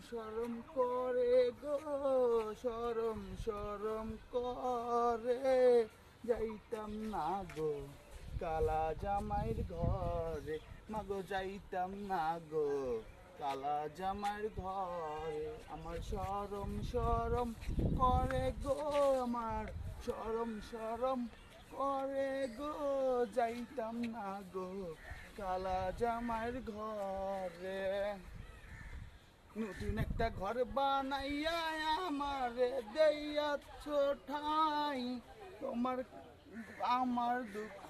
শরম করে গো, শরম শরম করে, যাইতাম না গো কালা জামাইর ঘরে, মাগো যাইতাম না গো কালা জামাইর ঘরে। আমার শরম শরম করে গো, আমার শরম শরম করে গো, যাইতাম না গো কালা জামাইর ঘরে। নতুন একটা ঘর বানাইয়া আমারে দেয়াচ্ছ ঠাই, তোমার আমার দুঃখ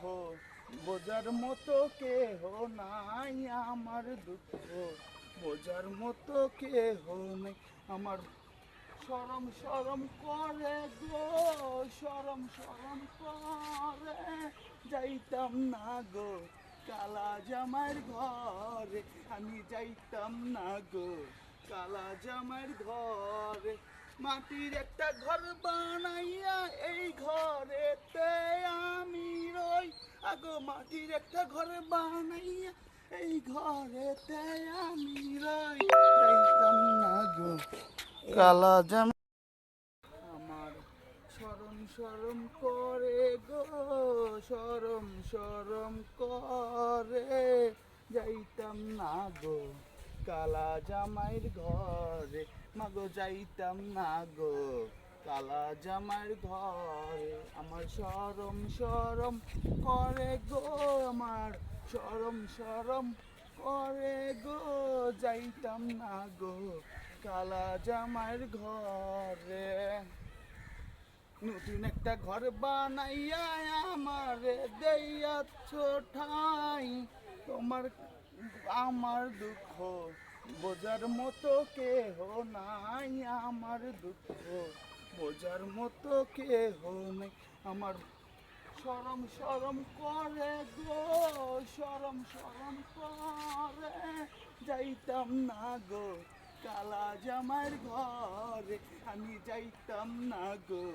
বোঝার মতো কেহ নাই, আমার দুঃখ বোঝার মতো কেহ নেই। আমার শরম শরম করে গো, শরম শরম করে, যাইতাম না গো কালা জামাইর ঘরে, আমি যাইতাম না গো কালা জামাইর ঘরে। মাটির একটা ঘর বানাইয়া এই ঘরেতে আমি রই, আগো মাটির একটা ঘর বানাইয়া এই ঘরেতে আমি রই, যাইতাম না গো কালা জাম। আমার শরম শরম করে গো, শরম শরম করে, যাইতাম না গো কালা জামাইর ঘরে, মাগো যাইতাম না গো কালা জামাইর ঘরে। আমার শরম শরম করে গো, আমার শরম শরম করে গো, যাইতাম না গো কালা জামাইর ঘরে। নতুন একটা ঘর বানাইয়া আমারে দেয়াচ্ছ ঠাই, তোমার আমার দুঃখ বোঝার মতো কেহ নাই, আমার দুঃখ বোঝার মতো কেহ নেই। আমার শরম শরম করে গো, শরম শরম করে, যাইতাম না গো কালা জামাইর ঘরে, আমি যাইতাম না গো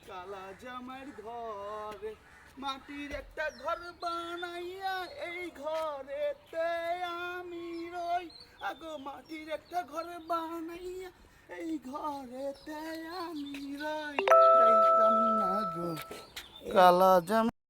কালা জামাইর ঘরে। মাটির একটা ঘর বানাইয়া এই ঘরেতে আমি রই, আগো মাটির একটা ঘর বানাইয়া এই ঘরেতে আমি রই, যাইতাম না গো কালা জামাই।